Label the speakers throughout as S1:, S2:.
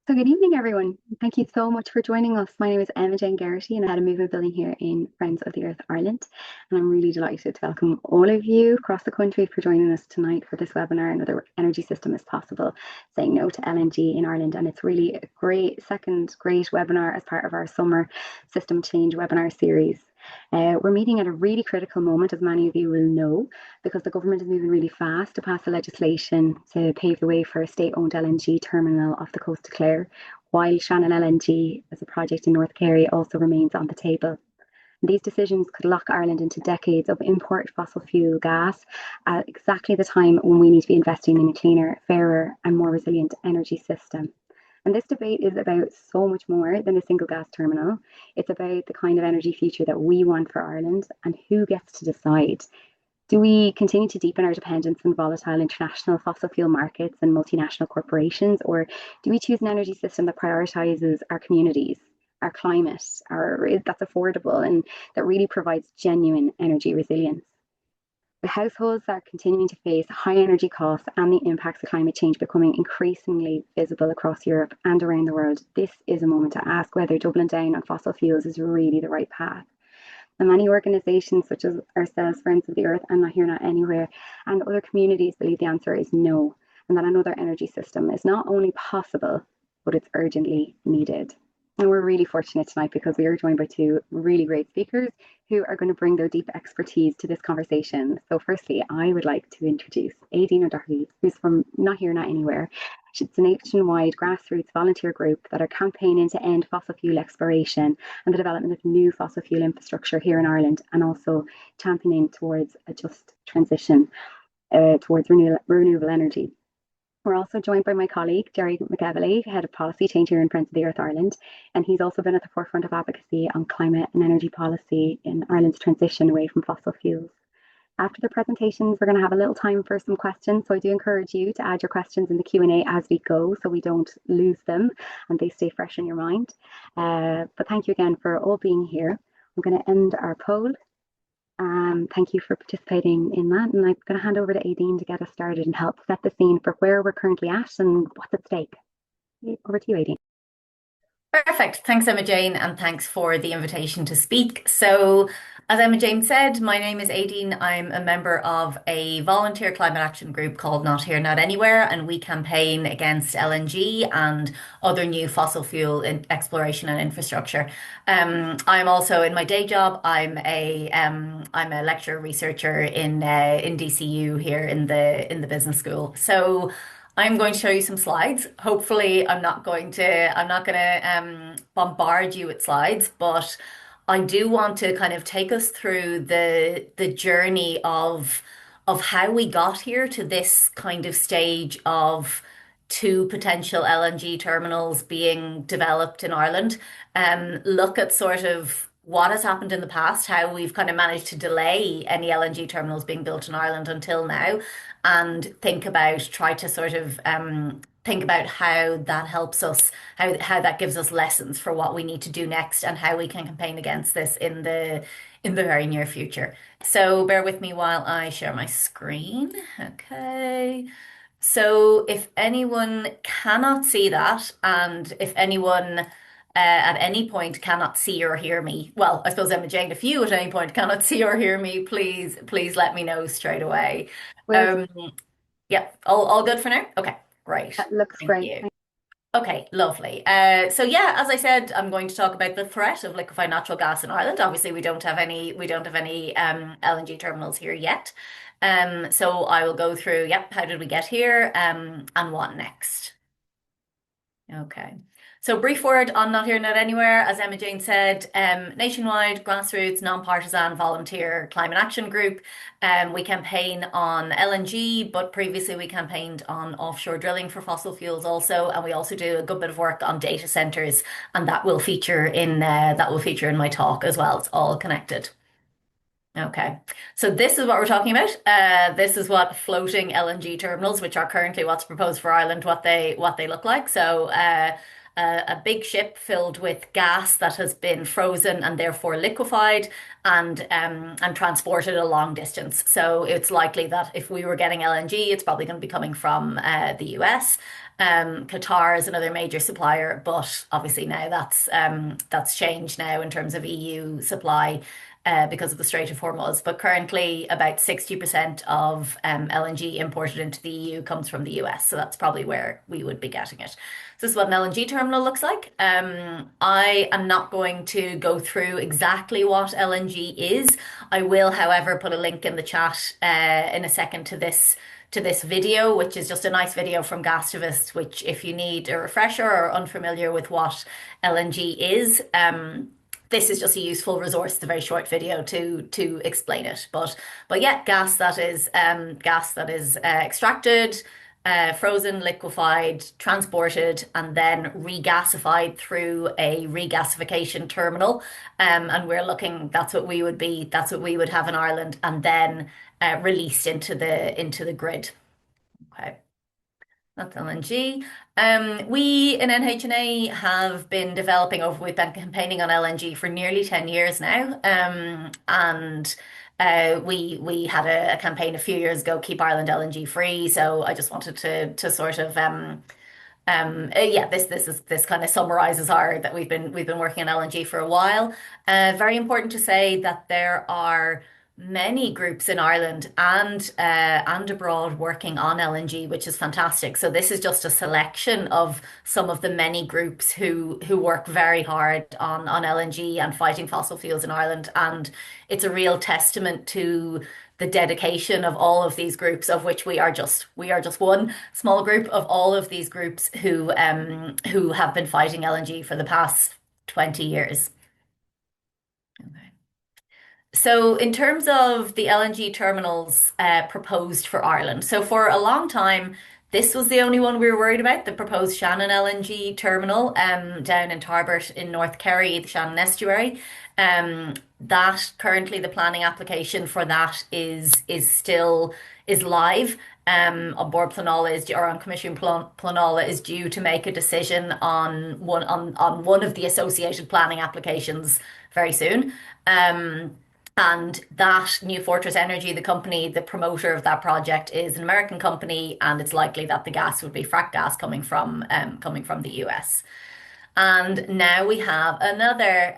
S1: So good evening, everyone. Thank you so much for joining us. My name is Emma Jane Garrity, and I'm head of movement building here in Friends of the Earth Ireland. And I'm really delighted to welcome all of you across the country for joining us tonight for this webinar, Another Energy System is Possible, saying no to LNG in Ireland. And it's really a second great webinar as part of our summer system change webinar series. We're meeting at a really critical moment, as many of you will know, because the government is moving really fast to pass the legislation to pave the way for a state-owned LNG terminal off the coast of Clare, while Shannon LNG as a project in North Kerry also remains on the table. These decisions could lock Ireland into decades of imported fossil fuel gas at exactly the time when we need to be investing in a cleaner, fairer, and more resilient energy system. And this debate is about so much more than a single gas terminal. It's about the kind of energy future that we want for Ireland and who gets to decide. Do we continue to deepen our dependence on volatile international fossil fuel markets and multinational corporations, or do we choose an energy system that prioritises our communities, our climate, that's affordable and that really provides genuine energy resilience? The households are continuing to face high energy costs and the impacts of climate change becoming increasingly visible across Europe and around the world. This is a moment to ask whether doubling down on fossil fuels is really the right path. And many organisations, such as ourselves, Friends of the Earth, and Not Here, Not Anywhere, and other communities believe the answer is no, and that another energy system is not only possible, but it's urgently needed. And we're really fortunate tonight because we are joined by two really great speakers who are going to bring their deep expertise to this conversation. So firstly, I would like to introduce Aideen O'Doherty, who's from Not Here, Not Anywhere. It's a nationwide grassroots volunteer group that are campaigning to end fossil fuel exploration and the development of new fossil fuel infrastructure here in Ireland, and also championing towards a just transition towards renewable energy. We're also joined by my colleague, Jerry McEvely, Head of Policy Change here in Friends of the Earth Ireland, and he's also been at the forefront of advocacy on climate and energy policy in Ireland's transition away from fossil fuels. After the presentations, we're going to have a little time for some questions, so I do encourage you to add your questions in the Q&A as we go so we don't lose them and they stay fresh in your mind. But thank you again for all being here. I'm going to end our poll. Thank you for participating in that. And I'm going to hand over to Aideen to get us started and help set the scene for where we're currently at and what's at stake. Over to you, Aideen.
S2: Perfect. Thanks, Emma Jane, and thanks for the invitation to speak. So, as Emma Jane said, my name is Aideen. I'm a member of a volunteer climate action group called Not Here, Not Anywhere, and we campaign against LNG and other new fossil fuel exploration and infrastructure. I'm also in my day job. I'm a lecturer researcher in DCU here in the business school. So. I'm going to show you some slides. Hopefully, I'm not going to bombard you with slides, but I do want to kind of take us through the journey of how we got here to this kind of stage of two potential LNG terminals being developed in Ireland. Look at sort of what has happened in the past, how we've kind of managed to delay any LNG terminals being built in Ireland until now, and try to sort of think about how that helps us, how that gives us lessons for what we need to do next and how we can campaign against this in the very near future. So bear with me while I share my screen. Okay. So if anyone cannot see that, and if anyone at any point cannot see or hear me, well, I suppose Emma Jane, if you at any point cannot see or hear me, please let me know straight away.
S1: Well,
S2: Um, yeah, all good for now? Okay, great.
S1: that looks
S2: Thank
S1: great.
S2: you. Okay, lovely. So yeah, as I said, I'm going to talk about the threat of liquefied natural gas in Ireland. Obviously, we don't have any LNG terminals here yet. So I will go through, yep, how did we get here, and what next? Okay. So brief word on Not Here, Not Anywhere. As Emma Jane said, nationwide, grassroots, non-partisan, volunteer climate action group. We campaign on LNG, but previously we campaigned on offshore drilling for fossil fuels also, and we also do a good bit of work on data centers, and that will feature in my talk as well. It's all connected. Okay, so this is what we're talking about. This is what floating LNG terminals, which are currently what's proposed for Ireland, what they look like. So, a big ship filled with gas that has been frozen and therefore liquefied and transported a long distance. So it's likely that if we were getting LNG, it's probably going to be coming from the US. Qatar is another major supplier, but obviously now that's changed now in terms of EU supply because of the Strait of Hormuz. But currently, about 60% of LNG imported into the EU comes from the US. So that's probably where we would be getting it. So this is what an LNG terminal looks like. I am not going to go through exactly what LNG is. I will, however, put a link in the chat in a second to this video, which is just a nice video from Gastivist, which if you need a refresher or unfamiliar with what LNG is, this is just a useful resource. It's a very short video to explain it. But yeah, gas that is extracted, frozen, liquefied, transported, and then regasified through a regasification terminal. And we're looking, that's what we would have in Ireland, and then released into the grid. Okay. That's LNG. We in NHNA have been we've been campaigning on LNG for nearly 10 years now. And we had a campaign a few years ago, Keep Ireland LNG Free. So I just wanted to sort of yeah, this kind of summarizes our that we've been working on LNG for a while. Very important to say that there are many groups in Ireland and abroad working on LNG, which is fantastic. So this is just a selection of some of the many groups who work very hard on LNG and fighting fossil fuels in Ireland, and it's a real testament to the dedication of all of these groups, of which we are just one small group of all of these groups who have been fighting LNG for the past 20 years. Okay. So, in terms of the LNG terminals proposed for Ireland, so for a long time, this was the only one we were worried about, the proposed Shannon LNG terminal down in Tarbert in North Kerry, the Shannon estuary. That currently the planning application for that is still is live. On board Pleanála is or on Commission Pleanála is due to make a decision on one of the associated planning applications very soon. And that New Fortress Energy, the company, the promoter of that project, is an American company, and it's likely that the gas would be frack gas coming from the US. And now we have another,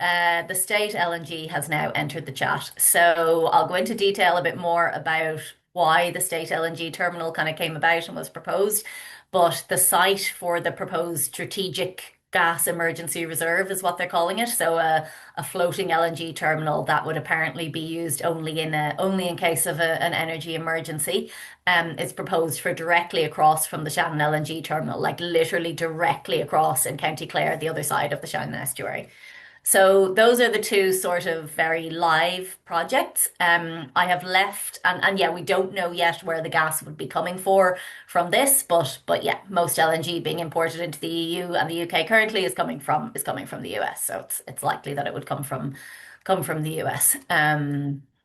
S2: the state LNG has now entered the chat. So I'll go into detail a bit more about why the state LNG terminal kind of came about and was proposed. But the site for the proposed strategic gas emergency reserve is what they're calling it. So a floating LNG terminal that would apparently be used only in case of an energy emergency. Is proposed for directly across from the Shannon LNG terminal, like literally directly across in County Clare, the other side of the Shannon estuary. So those are the two sort of very live projects. I have left, and yeah, we don't know yet where the gas would be coming from this, but yeah, most LNG being imported into the EU and the UK currently is coming from the US. So it's likely that it would come from the US.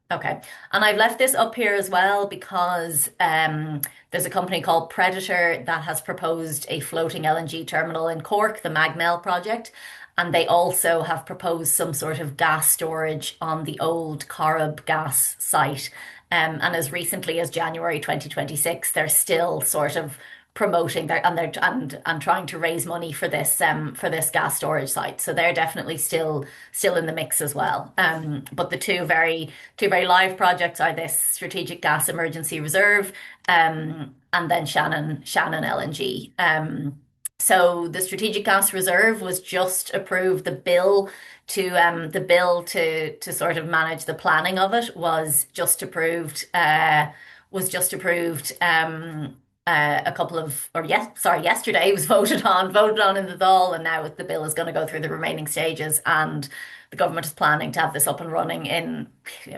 S2: Okay, and I've left this up here as well because there's a company called Predator that has proposed a floating LNG terminal in Cork, the Magnell project. And they also have proposed some sort of gas storage on the old Corrib gas site. And as recently as January 2026, they're still sort of promoting and trying to raise money for this gas storage site. So they're definitely still in the mix as well. But the two very live projects are this strategic gas emergency reserve, and then Shannon LNG. So the Strategic Gas Reserve was just approved. The bill to sort of manage the planning of it was just approved. A couple of or yes, sorry, yesterday it was voted on in the Dáil, and now the bill is going to go through the remaining stages, and the government is planning to have this up and running in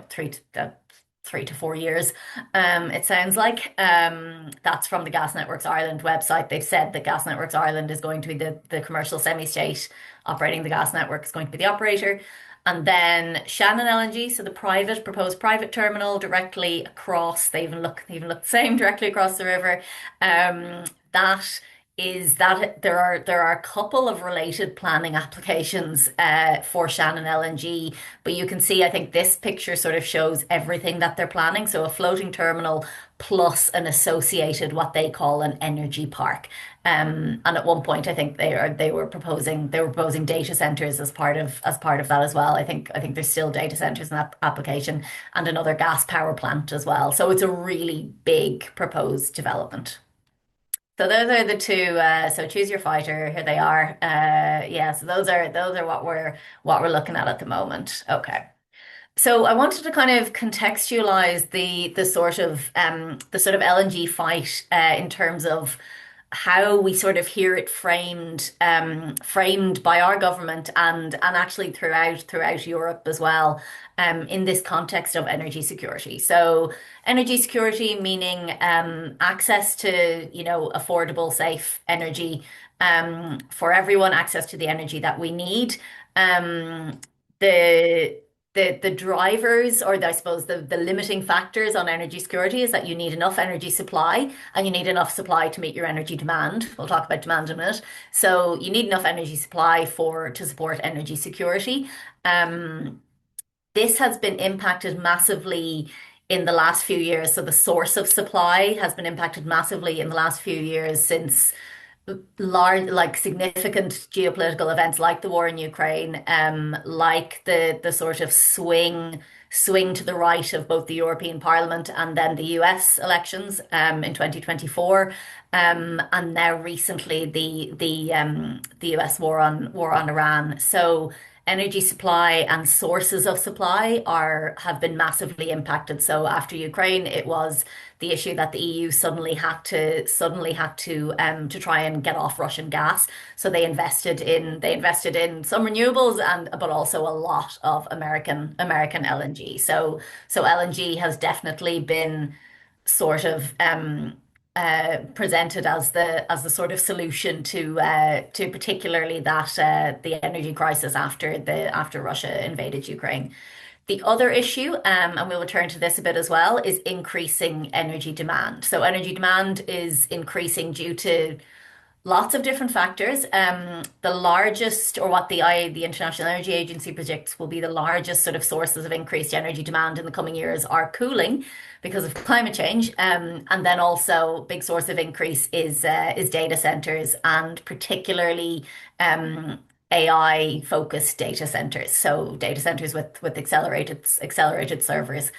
S2: 3 to 4 years. It sounds like that's from the Gas Networks Ireland website. They've said that Gas Networks Ireland is going to be the commercial semi-state operating the gas network is going to be the operator. And then Shannon LNG, so the proposed private terminal directly across, they even look the same directly across the river. That is that there are a couple of related planning applications for Shannon LNG, but you can see I think this picture sort of shows everything that they're planning. So a floating terminal plus an associated what they call an energy park. And at one point, I think they were proposing data centers as part of that as well. I think there's still data centers in that application and another gas power plant as well. So it's a really big proposed development. So those are the two. So choose your fighter. Here they are. Yeah. So those are what we're looking at the moment. Okay. So I wanted to kind of contextualize the sort of LNG fight in terms of how we sort of hear it framed by our government and actually throughout Europe as well, in this context of energy security. So energy security meaning access to affordable, safe energy for everyone, access to the energy that we need. The the drivers or I suppose the limiting factors on energy security is that you need enough energy supply and you need enough supply to meet your energy demand. We'll talk about demand in a minute. So you need enough energy supply to support energy security. Um, this has been impacted massively in the last few years. So the source of supply has been impacted massively in the last few years since large, like significant geopolitical events like the war in Ukraine, like the sort of swing to the right of both the European Parliament and then the US elections in 2024, and now recently the US war on Iran. So energy supply and sources of supply are have been massively impacted. So after Ukraine, it was the issue that the EU suddenly had to try and get off Russian gas. So they invested in some renewables and but also a lot of American LNG. So LNG has definitely been sort of presented as the sort of solution to particularly the energy crisis after Russia invaded Ukraine. The other issue, and we'll return to this a bit as well, is increasing energy demand. So energy demand is increasing due to lots of different factors. The largest, or what the International Energy Agency predicts will be the largest sort of sources of increased energy demand in the coming years are cooling because of climate change. And then also big source of increase is data centers and particularly AI focused data centers. So data centers with accelerated servers.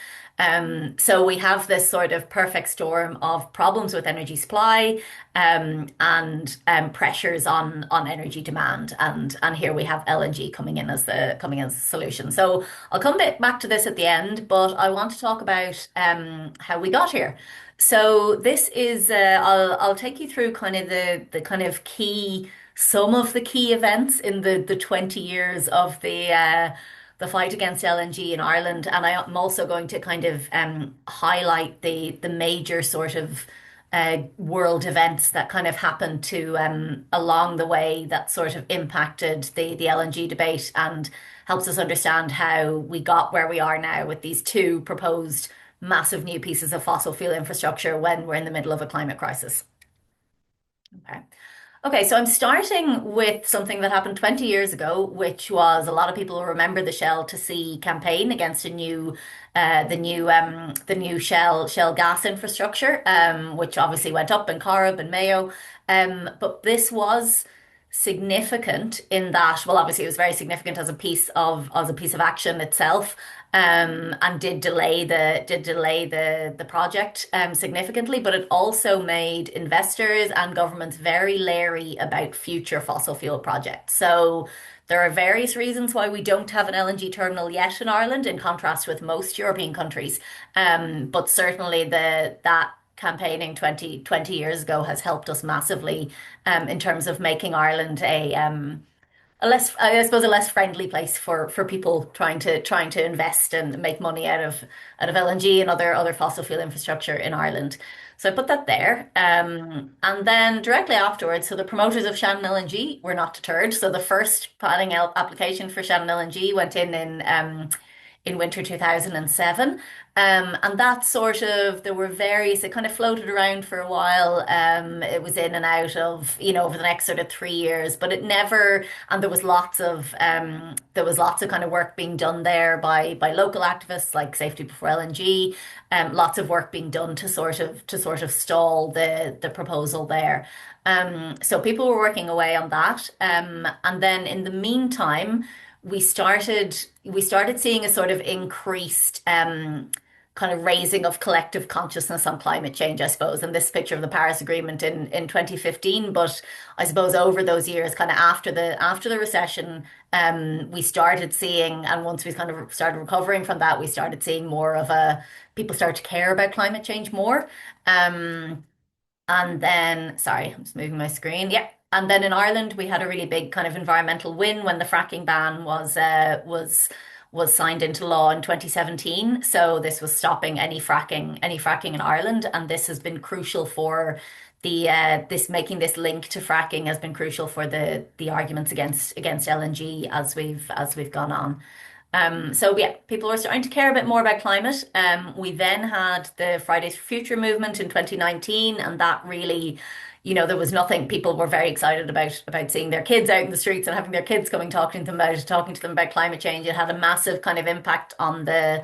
S2: So we have this sort of perfect storm of problems with energy supply, and pressures on energy demand, and here we have LNG coming in as a solution. So I'll come back to this at the end, but I want to talk about how we got here. So this is I'll take you through kind of the kind of key some of the key events in the 20 years of the fight against LNG in Ireland. And I'm also going to kind of highlight the major sort of world events that kind of happened to along the way that sort of impacted the LNG debate and helps us understand how we got where we are now with these two proposed massive new pieces of fossil fuel infrastructure when we're in the middle of a climate crisis. Okay. Okay, so I'm starting with something that happened 20 years ago, which was a lot of people will remember the Shell to Sea campaign against the new Shell gas infrastructure, which obviously went up in Corrib and Mayo. But this was significant in that, well, obviously it was very significant as a piece of action itself, and did delay the project significantly, but it also made investors and governments very leery about future fossil fuel projects. So there are various reasons why we don't have an LNG terminal yet in Ireland, in contrast with most European countries. But certainly that campaigning 20 years ago has helped us massively in terms of making Ireland I suppose, a less friendly place for people trying to invest and make money out of LNG and other fossil fuel infrastructure in Ireland. So I put that there. And then directly afterwards, so the promoters of Shannon LNG were not deterred. So the first planning application for Shannon LNG went in in winter 2007. And that sort of, there were various, it kind of floated around for a while. It was in and out of, over the next sort of 3 years, but it never, and there was lots of kind of work being done there by local activists like Safety Before LNG, lots of work being done to sort of stall the proposal there. So people were working away on that. And then in the meantime, we started seeing a sort of increased kind of raising of collective consciousness on climate change, I suppose. And this picture of the Paris Agreement in 2015, but I suppose over those years, kind of after the recession, we started seeing, and once we kind of started recovering from that, we started seeing more of a people start to care about climate change more. Um, and then, sorry, I'm just moving my screen. Yeah. And then in Ireland, we had a really big kind of environmental win when the fracking ban was signed into law in 2017. So this was stopping any fracking in Ireland, and this has been crucial for this making this link to fracking has been crucial for the arguments against LNG as we've gone on. So yeah, people were starting to care a bit more about climate. We then had the Fridays for Future movement in 2019, and that really, there was nothing. People were very excited about seeing their kids out in the streets and having their kids coming talking to them about climate change. It had a massive kind of impact on the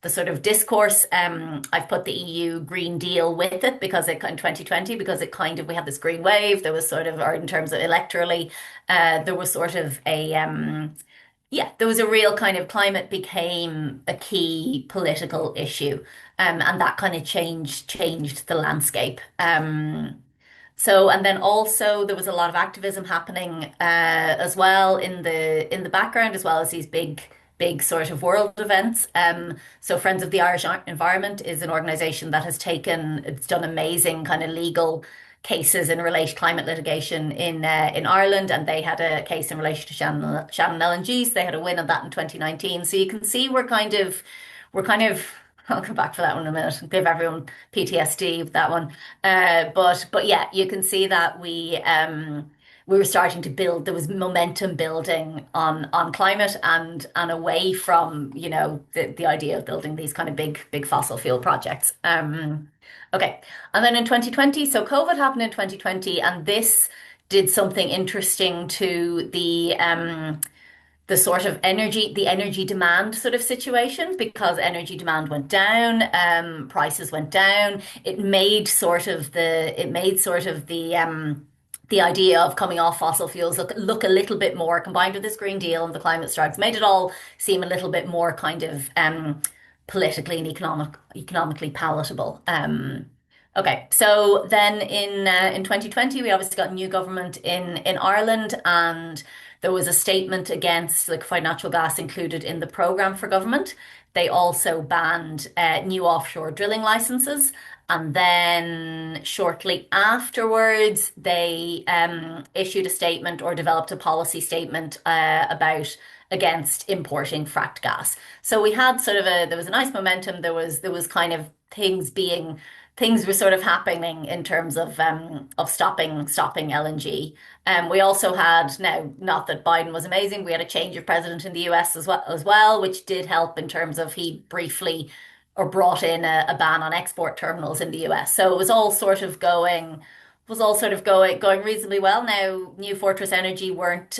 S2: sort of discourse. I've put the EU Green Deal with it because it in 2020 because it kind of we had this green wave. There was sort of, or in terms of electorally, there was sort of a yeah, there was a real kind of climate became a key political issue, and that kind of changed the landscape. So, and then also there was a lot of activism happening as well in the background, as well as these big sort of world events. So, Friends of the Irish Environment is an organisation that it's done amazing kind of legal cases in relation to climate litigation in Ireland, and they had a case in relation to Shannon LNG. So they had a win on that in 2019. So you can see we're kind of I'll come back for that one in a minute. Give everyone PTSD with that one. But yeah, you can see that we were starting to build. There was momentum building on climate and away from the idea of building these kind of big fossil fuel projects. Okay, and then in 2020, so COVID happened in 2020, and this did something interesting to the sort of the energy demand sort of situation because energy demand went down, prices went down. The idea of coming off fossil fuels look a little bit more combined with this Green Deal and the climate strikes made it all seem a little bit more kind of politically and economically palatable. Okay, so then in 2020, we obviously got a new government in Ireland, and there was a statement against liquefied natural gas included in the programme for government. They also banned new offshore drilling licenses. And then shortly afterwards, they issued a statement or developed a policy statement about against importing fracked gas. So we had there was a nice momentum. There was kind of things were sort of happening in terms of stopping LNG. We also had now, not that Biden was amazing, we had a change of president in the US as well, which did help in terms of he briefly or brought in a ban on export terminals in the US. So it was all sort of going reasonably well. Now, New Fortress Energy weren't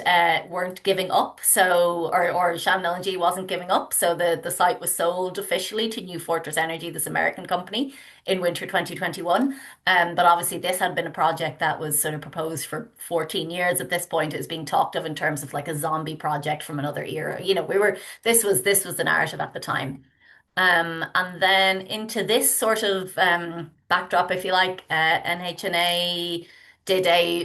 S2: giving up, so or Shannon LNG wasn't giving up, so the site was sold officially to New Fortress Energy, this American company, in winter 2021. But obviously, this had been a project that was sort of proposed for 14 years. At this point, it was being talked of in terms of like a zombie project from another era. This was the narrative at the time. And then into this sort of backdrop, if you like, NHNA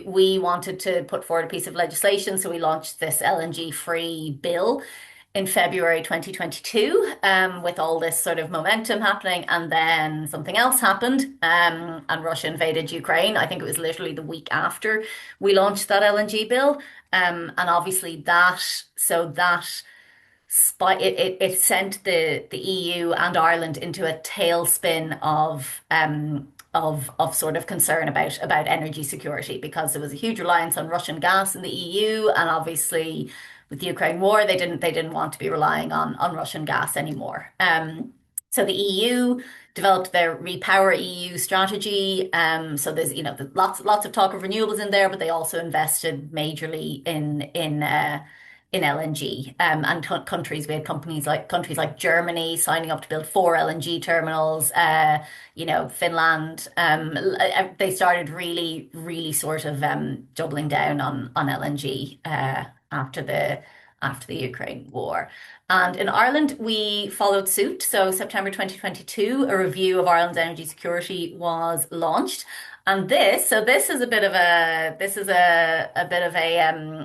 S2: we wanted to put forward a piece of legislation, so we launched this LNG free bill in February 2022, with all this sort of momentum happening, and then something else happened, and Russia invaded Ukraine. I think it was literally the week after we launched that LNG bill, and obviously it sent the EU and Ireland into a tailspin of sort of concern about energy security because there was a huge reliance on Russian gas in the EU, and obviously with the Ukraine war, they didn't want to be relying on Russian gas anymore. So the EU developed their Repower EU strategy. So there's lots of talk of renewables in there, but they also invested majorly in LNG. And countries, we had countries like Germany signing up to build 4 LNG terminals. Finland. They started really sort of doubling down on LNG after the Ukraine war. And in Ireland, we followed suit. So September 2022, a review of Ireland's energy security was launched. And this is a bit of a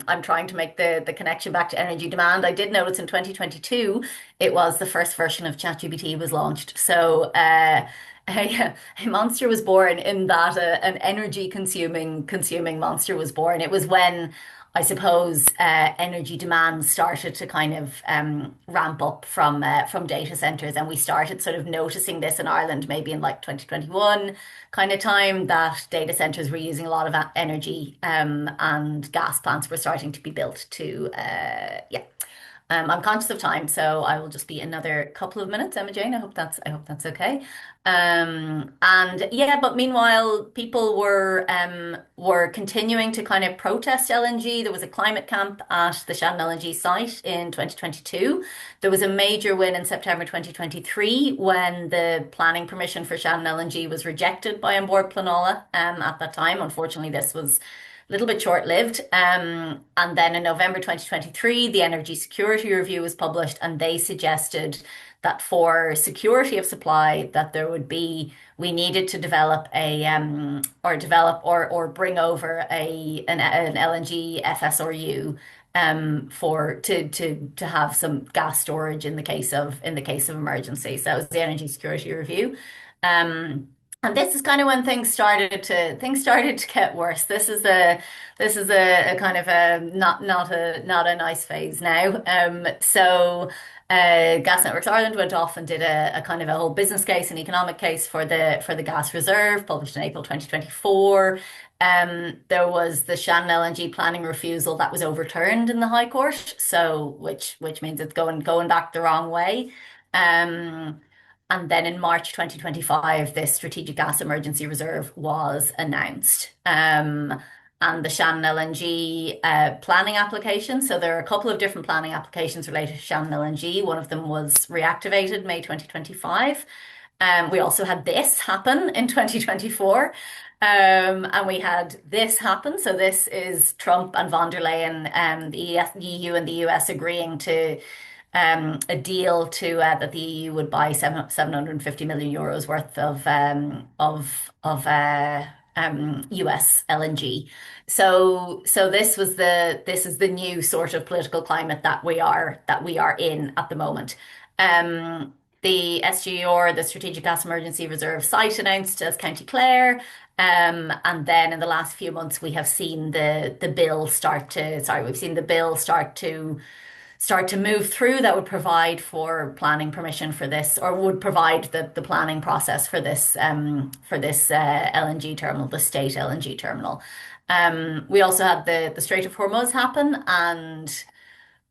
S2: I'm trying to make the connection back to energy demand. I did notice in 2022, it was the first version of ChatGPT was launched. So a monster was born in that an energy consuming monster was born. It was when I suppose energy demand started to kind of ramp up from data centers, and we started sort of noticing this in Ireland maybe in like 2021 kind of time that data centers were using a lot of energy, and gas plants were starting to be built to yeah. I'm conscious of time, so I will just be another couple of minutes, Emma Jane. I hope that's okay. And yeah, but meanwhile, people were continuing to kind of protest LNG. There was a climate camp at the Shannon LNG site in 2022. There was a major win in September 2023 when the planning permission for Shannon LNG was rejected by Onboard Planola. At that time, unfortunately, this was little bit short-lived. And then in November 2023, the Energy Security Review was published, and they suggested that for security of supply, that we needed to develop or bring over an LNG FSRU to have some gas storage in the case of emergency. So that was the Energy Security Review. And this is kind of when things started to get worse. This is a kind of a not a nice phase now. Gas Networks Ireland went off and did a kind of a whole business case and economic case for the gas reserve, published in April 2024. There was the Shannon LNG planning refusal that was overturned in the High Court, so which means it's going back the wrong way. And then in March 2025, this Strategic Gas Emergency Reserve was announced. And the Shannon LNG planning application. So there are a couple of different planning applications related to Shannon LNG. One of them was reactivated May 2025. We also had this happen in 2024. And we had this happen. So this is Trump and von der Leyen, the EU and the US agreeing to a deal that the EU would buy 750 million euros worth of US LNG. So this is the new sort of political climate that we are in at the moment. The SGR, the Strategic Gas Emergency Reserve site, announced as County Clare. And then in the last few months, we have seen the bill we've seen the bill start to move through that would provide for planning permission for this, or would provide the planning process for this LNG terminal, the state LNG terminal. We also had the Strait of Hormuz happen, and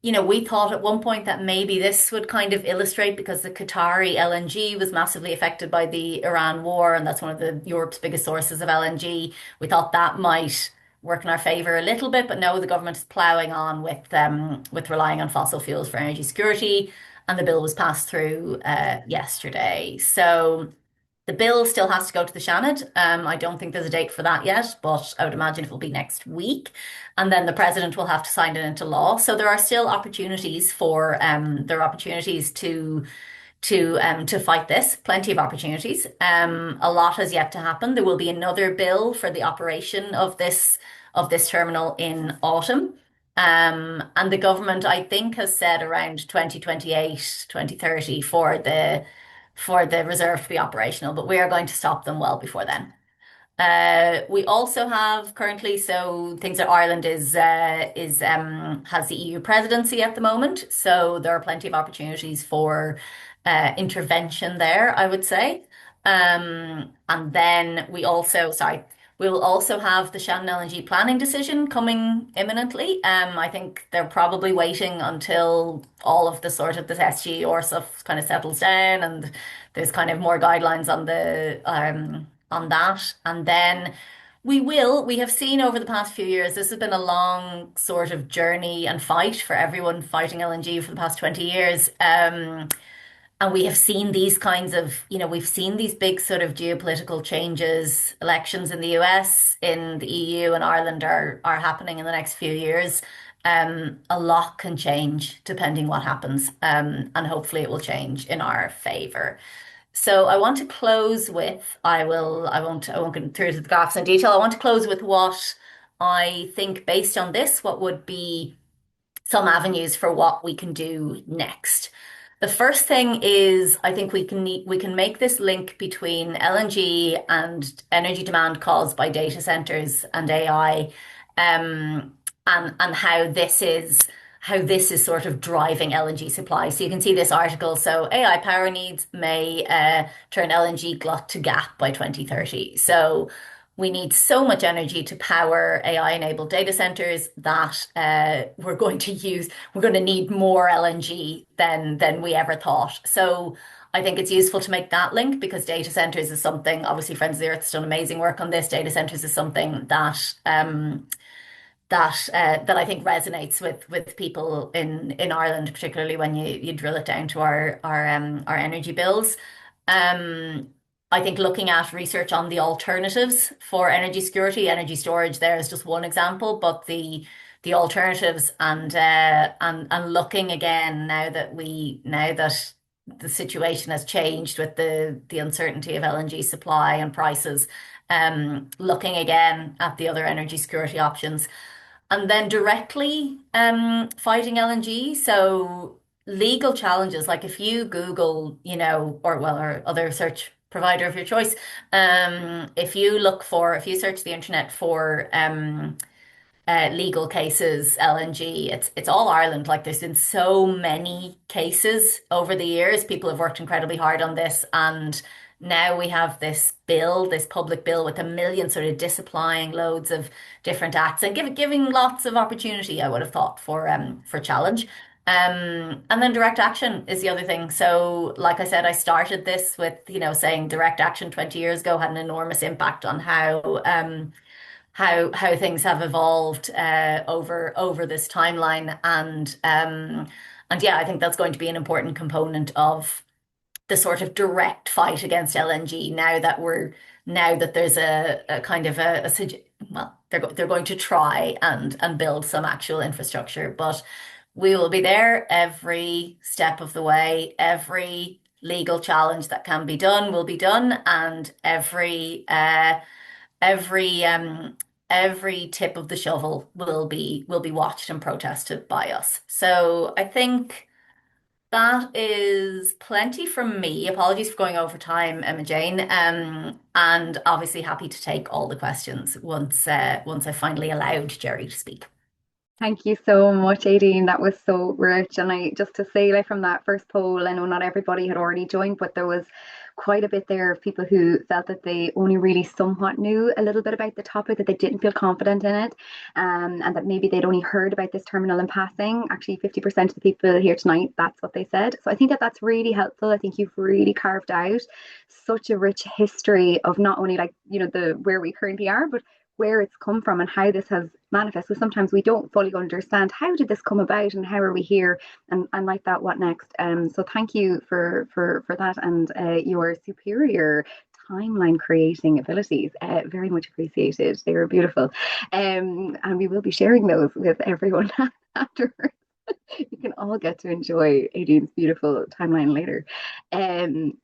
S2: we thought at one point that maybe this would kind of illustrate, because the Qatari LNG was massively affected by the Iran war, and that's one of Europe's biggest sources of LNG. We thought that might work in our favor a little bit, but no, the government is ploughing on with relying on fossil fuels for energy security, and the bill was passed through yesterday. So the bill still has to go to the Seanad. I don't think there's a date for that yet, but I would imagine it will be next week. And then the president will have to sign it into law. So there are still opportunities to fight this. Plenty of opportunities. A lot has yet to happen. There will be another bill for the operation of this terminal in autumn. And the government, I think, has said around 2028, 2030 for the reserve to be operational, but we are going to stop them well before then. We also have currently, so things that Ireland has the EU presidency at the moment, so there are plenty of opportunities for intervention there, I would say. And then We will also have the Shannon LNG planning decision coming imminently. I think they're probably waiting until all of the sort of the SG or stuff kind of settles down and there's kind of more guidelines on that. And then we have seen over the past few years, this has been a long sort of journey and fight for everyone fighting LNG for the past 20 years. And we have seen these kinds of, we've seen these big sort of geopolitical changes, elections in the US, in the EU, and Ireland are happening in the next few years. A lot can change depending what happens, and hopefully it will change in our favor. So I want to close with, I won't get through to the graphs in detail. I want to close with what I think based on this, what would be some avenues for what we can do next. The first thing is I think we can make this link between LNG and energy demand caused by data centers and AI, and how this is sort of driving LNG supply. So you can see this article. So AI power needs may turn LNG glut to gap by 2030. So we need so much energy to power AI-enabled data centers that we're going to need more LNG than we ever thought. So I think it's useful to make that link because data centers is something, obviously Friends of the Earth's done amazing work on this. Data centers is something that I think resonates with people in Ireland, particularly when you drill it down to our energy bills. Um, I think looking at research on the alternatives for energy security, energy storage, there is just one example, but the alternatives and looking again now that the situation has changed with the uncertainty of LNG supply and prices, looking again at the other energy security options. And then directly fighting LNG. So legal challenges, like if you Google, or other search provider of your choice, if you search the internet for legal cases, LNG. It's all Ireland. Like there's been so many cases over the years. People have worked incredibly hard on this, and now we have this bill, this public bill with a million sort of disapplying loads of different acts and giving lots of opportunity. I would have thought for challenge. And then direct action is the other thing. So, like I said, I started this with, saying direct action 20 years ago had an enormous impact on how things have evolved over this timeline, and yeah, I think that's going to be an important component of the sort of direct fight against LNG. Now that there's a kind of well, they're going to try and build some actual infrastructure, but we will be there every step of the way. Every legal challenge that can be done will be done, and every every tip of the shovel will be watched and protested by us. So I think that is plenty from me. Apologies for going over time, Emma Jane. And obviously happy to take all the questions once I finally allowed Jerry to speak.
S1: Thank you so much, Aideen. That was so rich. And I just to say, like from that first poll, I know not everybody had already joined, but there was quite a bit there of people who felt that they only really somewhat knew a little bit about the topic, that they didn't feel confident in it, and that maybe they'd only heard about this terminal in passing. Actually, 50% of the people here tonight, that's what they said. So I think that that's really helpful. I think you've really carved out such a rich history of not only like, the where we currently are, but where it's come from and how this has manifested. So sometimes we don't fully understand how did this come about and how are we here and like that, what next? So thank you for that and your superior timeline creating abilities. Very much appreciated. They were beautiful. And we will be sharing those with everyone afterwards. You can all get to enjoy Aideen's beautiful timeline later.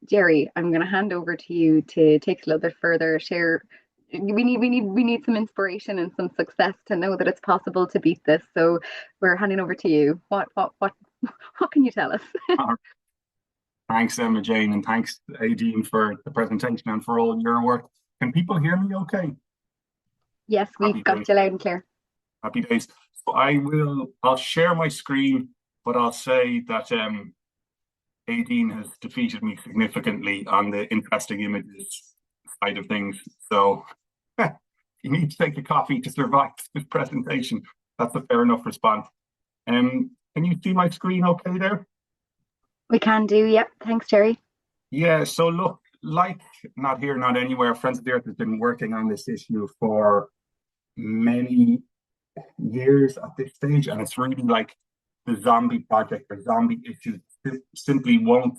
S1: Jerry, I'm going to hand over to you to take a little bit further, share. We need some inspiration and some success to know that it's possible to beat this. So we're handing over to you. What can you tell us?
S3: Thanks, Emma Jane, and thanks, Aideen, for the presentation and for all your work. Can people hear me okay?
S1: Yes, we've got you loud and clear.
S3: Happy days. So I'll share my screen, but I'll say that Aideen has defeated me significantly on the interesting images side of things. So you need to take a coffee to survive this presentation. That's a fair enough response. Can you see my screen okay there?
S1: We can do, yep. Thanks, Jerry.
S3: Yeah, so look, like Not Here, Not Anywhere, Friends of the Earth has been working on this issue for many years at this stage, and it's really like the zombie project or zombie issue. It simply won't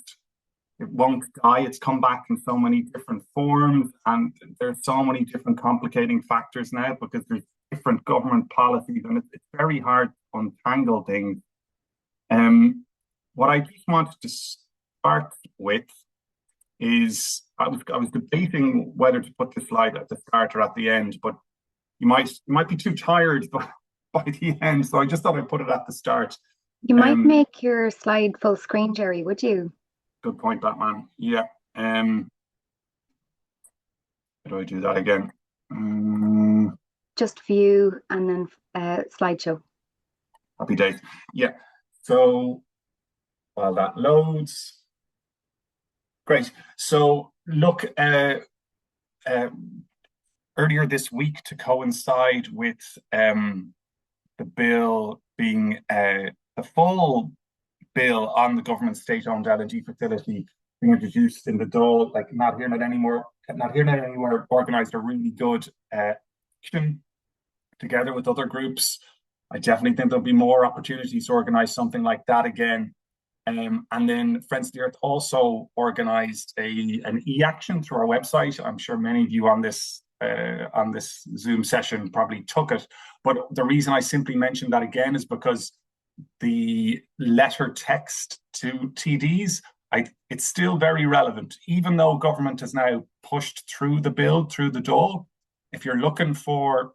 S3: die. It's come back in so many different forms, and there's so many different complicating factors now because there's different government policies, and it's very hard to untangle things. What I just wanted to start with is I was debating whether to put this slide at the start or at the end, but you might be too tired by the end, so I just thought I'd put it at the start.
S1: You might make your slide full screen, Jerry, would you?
S3: Good point, Batman. Yeah. How do I do that again?
S1: Just view and then slideshow.
S3: Happy days. Yeah. So while that loads. Great. So look, earlier this week, to coincide with the bill being the full bill on the government state-owned LNG facility being introduced in the Dáil, like Not Here, Not Anywhere, organised a really good action together with other groups. I definitely think there'll be more opportunities to organise something like that again. And then Friends of the Earth also organised an e-action through our website. I'm sure many of you on this Zoom session probably took it. But the reason I simply mentioned that again is because the letter text to TDs, it's still very relevant, even though government has now pushed through the bill, through the Dáil. If you're looking for,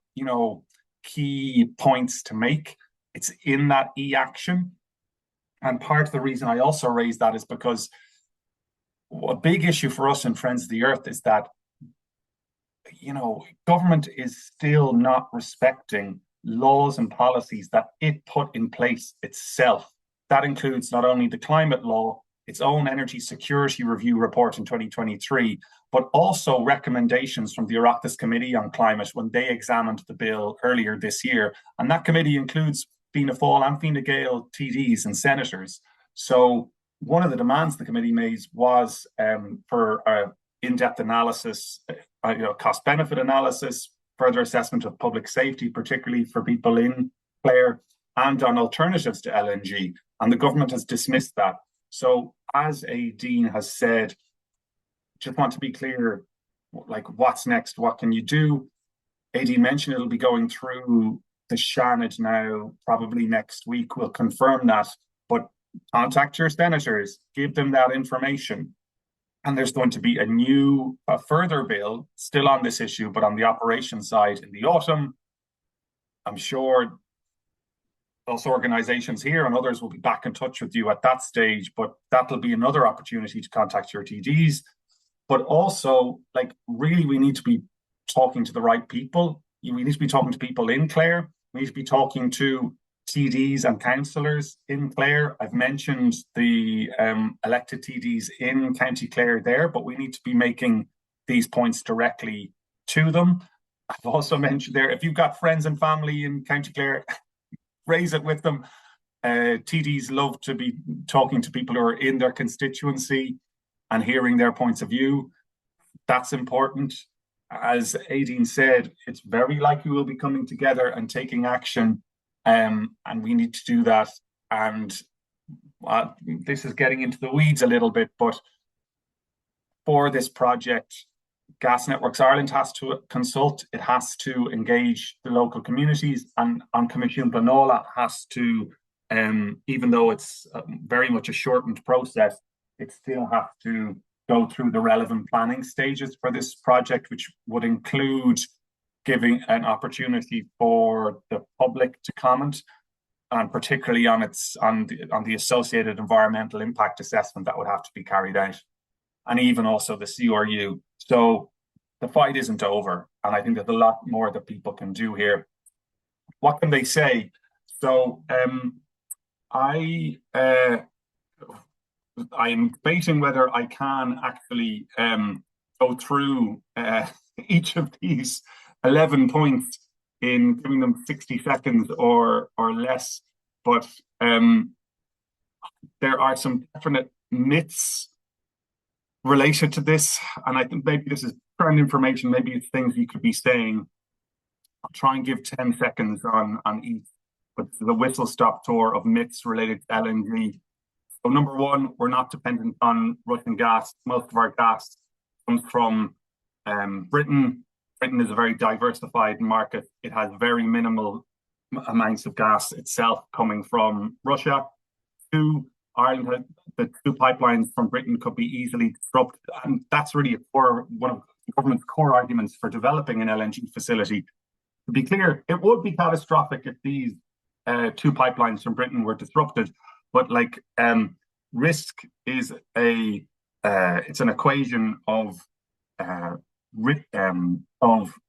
S3: key points to make, it's in that e-action. And part of the reason I also raised that is because a big issue for us in Friends of the Earth is that, government is still not respecting laws and policies that it put in place itself. That includes not only the climate law, its own energy security review report in 2023, but also recommendations from the Oireachtas Committee on Climate when they examined the bill earlier this year. And that committee includes Fianna Fáil and Fine Gael TDs and senators. So one of the demands the committee made was for in-depth analysis, cost-benefit analysis, further assessment of public safety, particularly for people in Clare, and on alternatives to LNG. And the government has dismissed that. So as Aideen has said, just want to be clear, like what's next? What can you do? Aideen mentioned it'll be going through the Seanad now, probably next week. We'll confirm that. But contact your senators, give them that information. And there's going to be a further bill still on this issue, but on the operations side in the autumn. I'm sure those organisations here and others will be back in touch with you at that stage, but that'll be another opportunity to contact your TDs. But also, really, we need to be talking to the right people. We need to be talking to people in Clare. We need to be talking to TDs and councillors in Clare. I've mentioned the elected TDs in County Clare there, but we need to be making these points directly to them. I've also mentioned there, if you've got friends and family in County Clare, raise it with them. TDs love to be talking to people who are in their constituency and hearing their points of view. That's important. As Aideen said, it's very likely we'll be coming together and taking action, and we need to do that. And this is getting into the weeds a little bit, but for this project, Gas Networks Ireland has to consult, it has to engage the local communities, and on Commission Planola has to, even though it's very much a shortened process, it still has to go through the relevant planning stages for this project, which would include giving an opportunity for the public to comment, and particularly on the associated environmental impact assessment that would have to be carried out, and even also the CRU. So the fight isn't over, and I think there's a lot more that people can do here. What can they say? So I'm debating whether I can actually go through each of these 11 points in giving them 60 seconds or less, but there are some definite myths related to this, and I think maybe this is current information, maybe it's things you could be saying. I'll try and give 10 seconds on each, but this is a whistle-stop tour of myths related to LNG. So number one, we're not dependent on Russian gas. Most of our gas comes from Britain. Britain is a very diversified market. It has very minimal amounts of gas itself coming from Russia. Two, Ireland had the two pipelines from Britain could be easily disrupted, and that's really one of the government's core arguments for developing an LNG facility. To be clear, it would be catastrophic if these two pipelines from Britain were disrupted, but risk is it's an equation of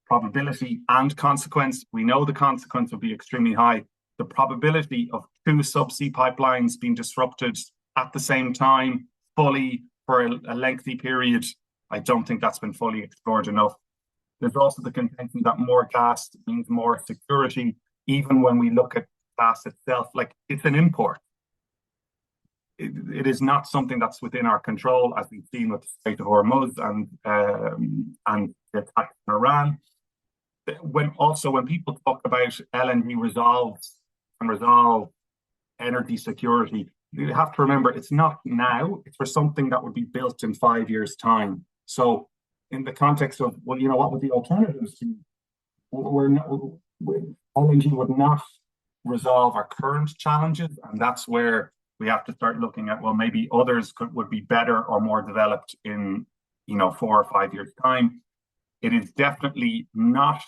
S3: probability and consequence. We know the consequence will be extremely high. The probability of two subsea pipelines being disrupted at the same time, fully for a lengthy period, I don't think that's been fully explored enough. There's also the contention that more gas means more security, even when we look at gas itself, like it's an import. It is not something that's within our control, as we've seen with the Strait of Hormuz and the attack in Iran. When people talk about LNG resolve energy security, you have to remember it's not now, it's for something that would be built in 5 years' time. So in the context of, well, what would the alternatives be? LNG would not resolve our current challenges, and that's where we have to start looking at, well, maybe others would be better or more developed in 4 or 5 years' time. It is definitely not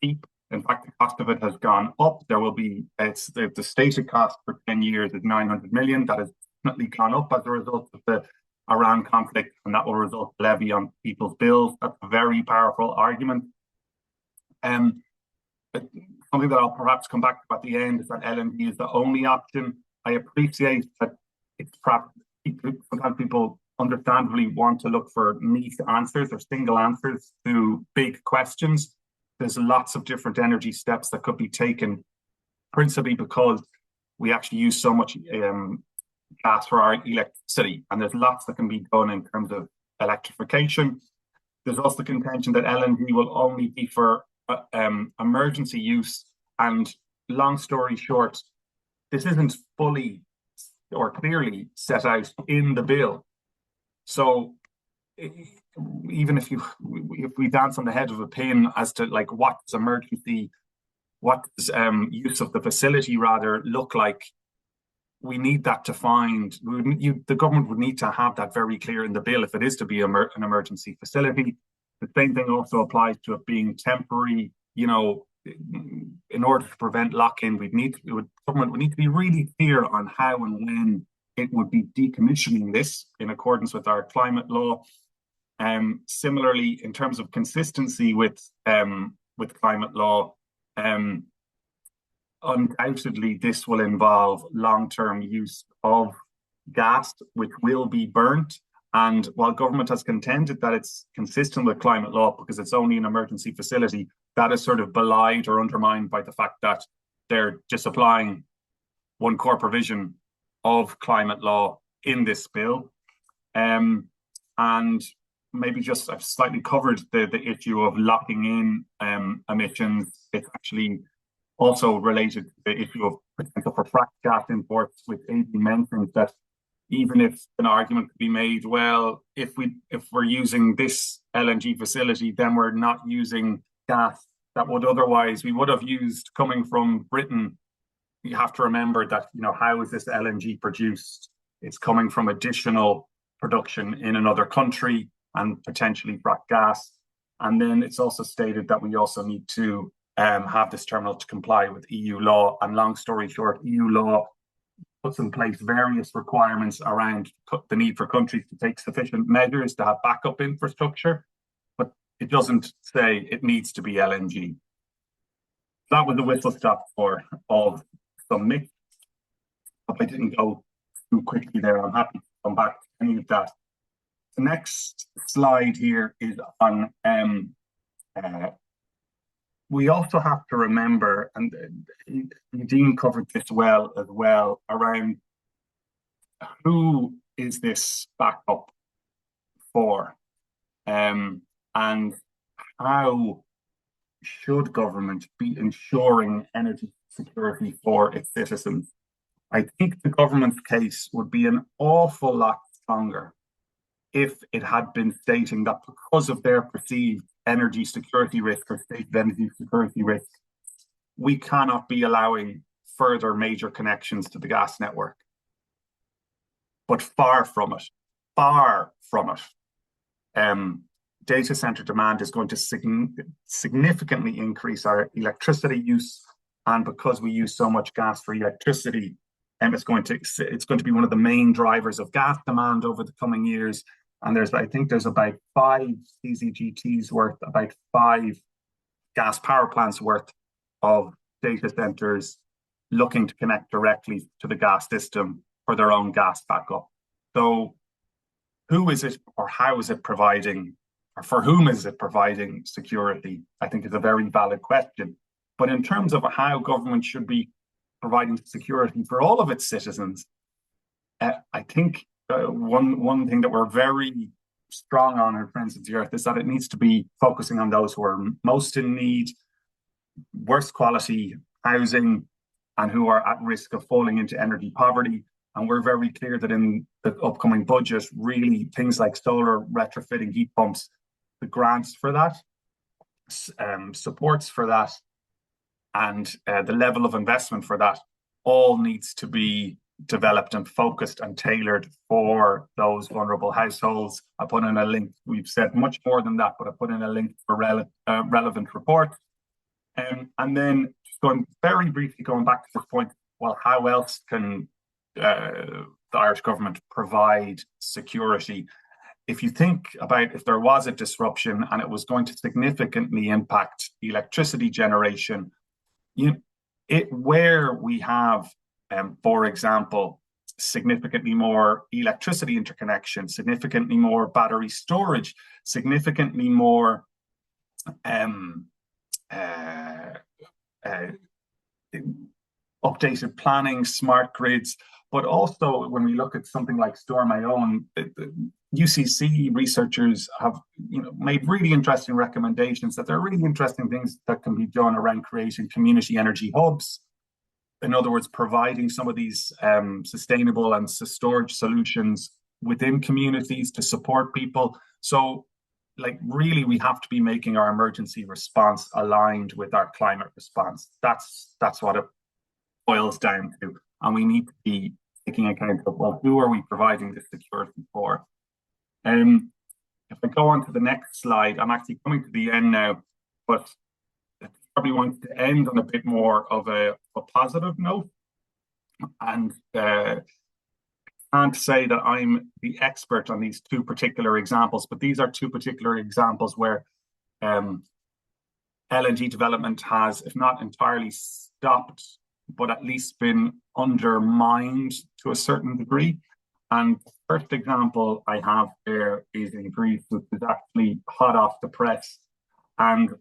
S3: cheap. In fact, the cost of it has gone up. There will be, the stated cost for 10 years is 900 million. That has definitely gone up as a result of the Iran conflict, and that will result in levy on people's bills. That's a very powerful argument. Something that I'll perhaps come back to at the end is that LNG is the only option. I appreciate that it's perhaps sometimes people understandably want to look for neat answers or single answers to big questions. There's lots of different energy steps that could be taken, principally because we actually use so much gas for our electricity, and there's lots that can be done in terms of electrification. There's also the contention that LNG will only be for emergency use, and long story short, this isn't fully or clearly set out in the bill. So even if we dance on the head of a pin as to what does use of the facility rather look like, we need that defined. The government would need to have that very clear in the bill if it is to be an emergency facility. The same thing also applies to it being temporary. In order to prevent lock-in, government would need to be really clear on how and when it would be decommissioning this in accordance with our climate law. Similarly, in terms of consistency with climate law, undoubtedly this will involve long-term use of gas, which will be burnt. And while government has contended that it's consistent with climate law because it's only an emergency facility, that is sort of belied or undermined by the fact that they're just applying one core provision of climate law in this bill. And maybe just I've slightly covered the issue of locking in emissions. It's actually also related to the issue of potential for frack gas imports, which AB mentioned that even if an argument could be made, well, if we're using this LNG facility, then we're not using gas that we would have used coming from Britain. You have to remember that, how is this LNG produced? It's coming from additional production in another country and potentially frack gas. And then it's also stated that we also need to have this terminal to comply with EU law. And long story short, EU law puts in place various requirements around the need for countries to take sufficient measures to have backup infrastructure, but it doesn't say it needs to be LNG. That was the whistle stop tour of some myths. If I didn't go too quickly there, I'm happy to come back to any of that. The next slide here is on we also have to remember, and Dean covered this well as well, around who is this backup for, and how should government be ensuring energy security for its citizens. I think the government's case would be an awful lot stronger if it had been stating that because of their perceived energy security risk or stated energy security risk, we cannot be allowing further major connections to the gas network. But far from it, far from it. Data center demand is going to significantly increase our electricity use, and because we use so much gas for electricity, it's going to be one of the main drivers of gas demand over the coming years. And I think there's about 5 CCGTs worth, about 5 gas power plants worth of data centers looking to connect directly to the gas system for their own gas backup. So who is it, or how is it providing, or for whom is it providing security? I think is a very valid question. But in terms of how government should be providing security for all of its citizens, I think one thing that we're very strong on in Friends of the Earth is that it needs to be focusing on those who are most in need, worst quality housing, and who are at risk of falling into energy poverty. And we're very clear that in the upcoming budget, really things like solar retrofitting heat pumps, the grants for that, supports for that, and the level of investment for that all needs to be developed and focused and tailored for those vulnerable households. I put in a link. We've said much more than that, but I put in a link for relevant report. And then just very briefly going back to this point, well, how else can the Irish government provide security? If you think about if there was a disruption and it was going to significantly impact electricity generation, where we have, for example, significantly more electricity interconnection, significantly more battery storage, significantly more updated planning, smart grids, but also when we look at something like Store My Own, UCC researchers have made really interesting recommendations that there are really interesting things that can be done around creating community energy hubs. In other words, providing some of these sustainable and storage solutions within communities to support people. So, really, we have to be making our emergency response aligned with our climate response. That's what it boils down to. And we need to be taking account of, well, who are we providing this security for? If I go on to the next slide, I'm actually coming to the end now, but I probably want to end on a bit more of a positive note. And I can't say that I'm the expert on these 2 particular examples, but these are 2 particular examples where LNG development has, if not entirely stopped, but at least been undermined to a certain degree. And the first example I have there is in Greece, which is actually hot off the press. And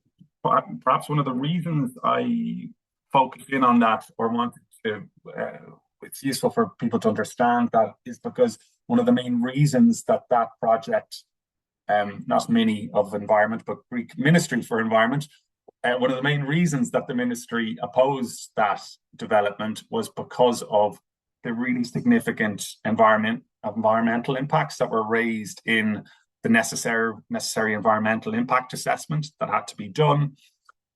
S3: perhaps one of the reasons I focused in on that, or wanted to, it's useful for people to understand that, is because one of the main reasons that project, not Mini of Environment, but Greek Ministry for Environment, one of the main reasons that the ministry opposed that development was because of the really significant environmental impacts that were raised in the necessary environmental impact assessment that had to be done.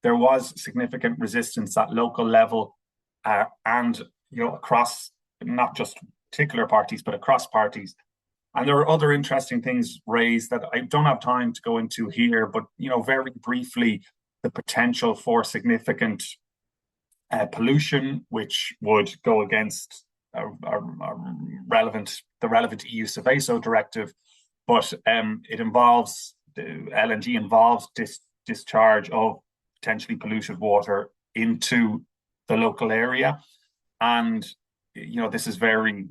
S3: There was significant resistance at local level, and across not just particular parties, but across parties. And there were other interesting things raised that I don't have time to go into here, but very briefly, the potential for significant pollution, which would go against the relevant EU Seveso directive, but it involves, the LNG involves discharge of potentially polluted water into the local area, and this is very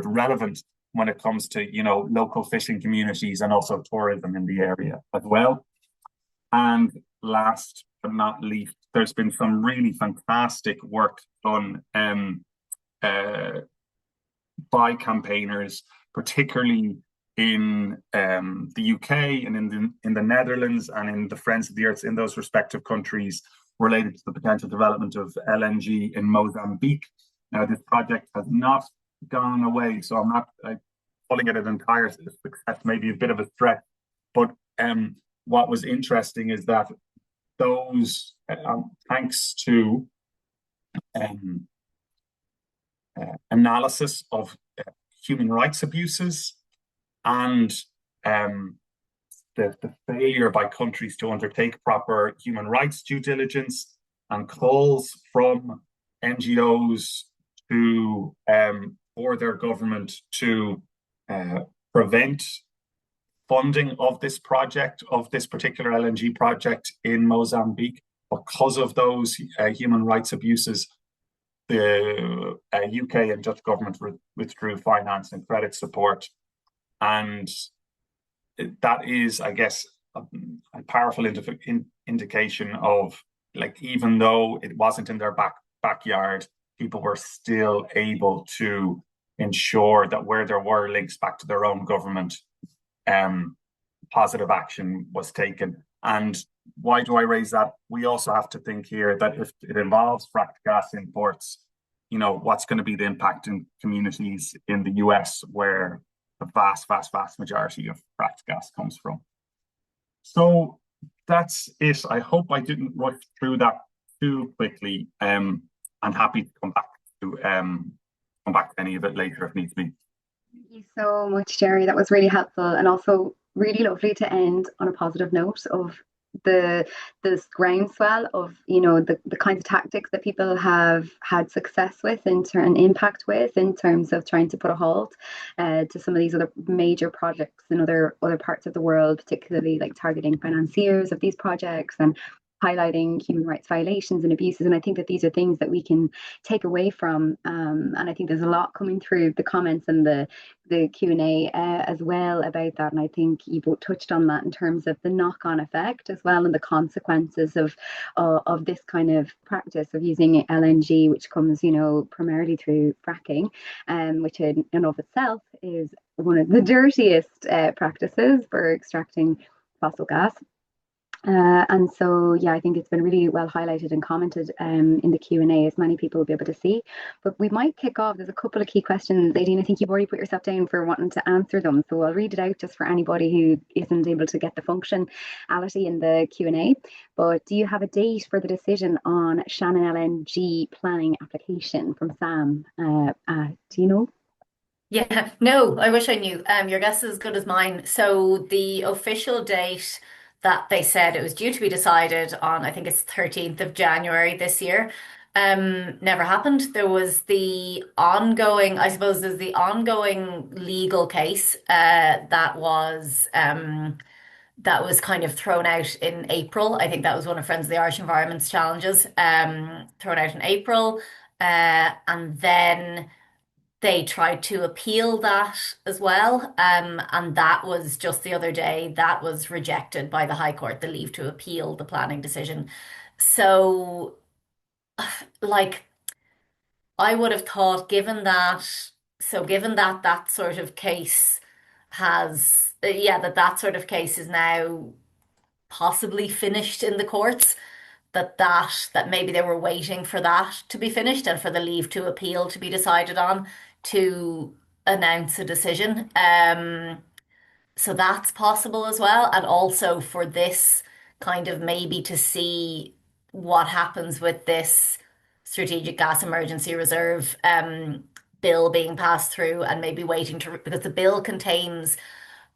S3: relevant when it comes to local fishing communities and also tourism in the area as well. And last but not least, there's been some really fantastic work done uh, by campaigners, particularly in the UK and in the Netherlands and in the Friends of the Earth in those respective countries related to the potential development of LNG in Mozambique. Now, this project has not gone away, so I'm not calling it an entire success, maybe a bit of a threat. But what was interesting is that those, thanks to um, analysis of human rights abuses and the failure by countries to undertake proper human rights due diligence and calls from NGOs to for their government to prevent funding of this project, of this particular LNG project in Mozambique, because of those human rights abuses. The UK and Dutch government withdrew finance and credit support, and that is, I guess, a powerful indication of, like, even though it wasn't in their backyard, people were still able to ensure that where there were links back to their own government, positive action was taken. And why do I raise that? We also have to think here that if it involves fracked gas imports, what's going to be the impact in communities in the US where the vast majority of fracked gas comes from. So that's it. I hope I didn't rush through that too quickly. I'm happy to come back to any of it later if needs be.
S1: Thank you so much, Jerry. That was really helpful and also really lovely to end on a positive note of the this groundswell of the kinds of tactics that people have had success with and impact with in terms of trying to put a halt to some of these other major projects in other parts of the world, particularly like targeting financiers of these projects and highlighting human rights violations and abuses. And I think that these are things that we can take away from. And I think there's a lot coming through the comments and the Q&A as well about that. And I think you both touched on that in terms of the knock-on effect as well and the consequences of this kind of practice of using LNG, which comes, primarily through fracking, which in and of itself is one of the dirtiest practices for extracting fossil gas. And so, yeah, I think it's been really well highlighted and commented in the Q&A, as many people will be able to see. But we might kick off. There's a couple of key questions. Aideen, I think you've already put yourself down for wanting to answer them. So I'll read it out just for anybody who isn't able to get the functionality in the Q&A. But do you have a date for the decision on Shannon LNG planning application from Sam? Do you know?
S2: Yeah, no, I wish I knew. Your guess is as good as mine. So the official date that they said it was due to be decided on, I think it's 13th of January this year, never happened. There was the ongoing, I suppose there's the ongoing legal case that was kind of thrown out in April. I think that was one of Friends of the Irish Environment's challenges, thrown out in April. And then they tried to appeal that as well. And that was just the other day, that was rejected by the High Court, the leave to appeal the planning decision. So, like, I would have thought, given that that sort of case has, yeah, that sort of case is now possibly finished in the courts, that maybe they were waiting for that to be finished and for the leave to appeal to be decided on to announce a decision. So that's possible as well. And also for this kind of maybe to see what happens with this strategic gas emergency reserve bill being passed through and maybe waiting to, because the bill contains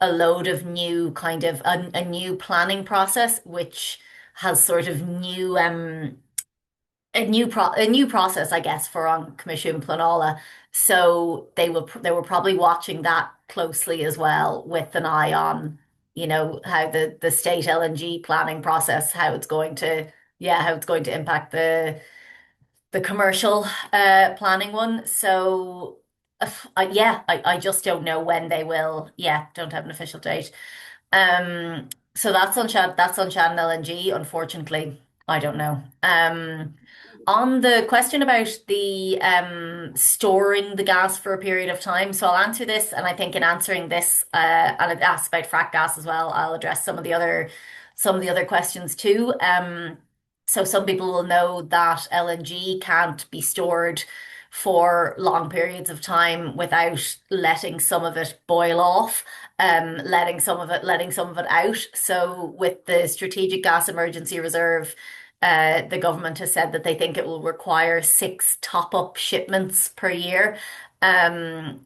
S2: a load of new kind of a new planning process, which has sort of new a new process, I guess, for on Commission Planola. So they were probably watching that closely as well, with an eye on, how the state LNG planning process, how it's going to impact the commercial planning one. So I just don't know when they will. Yeah, don't have an official date. Um, So that's on LNG. Unfortunately, I don't know. On the question about the storing the gas for a period of time, so I'll answer this, and I think in answering this, and it asks about frack gas as well, I'll address some of the other questions too. So some people will know that LNG can't be stored for long periods of time without letting some of it boil off, letting some of it out. So with the Strategic Gas Emergency Reserve, the government has said that they think it will require 6 top-up shipments per year, and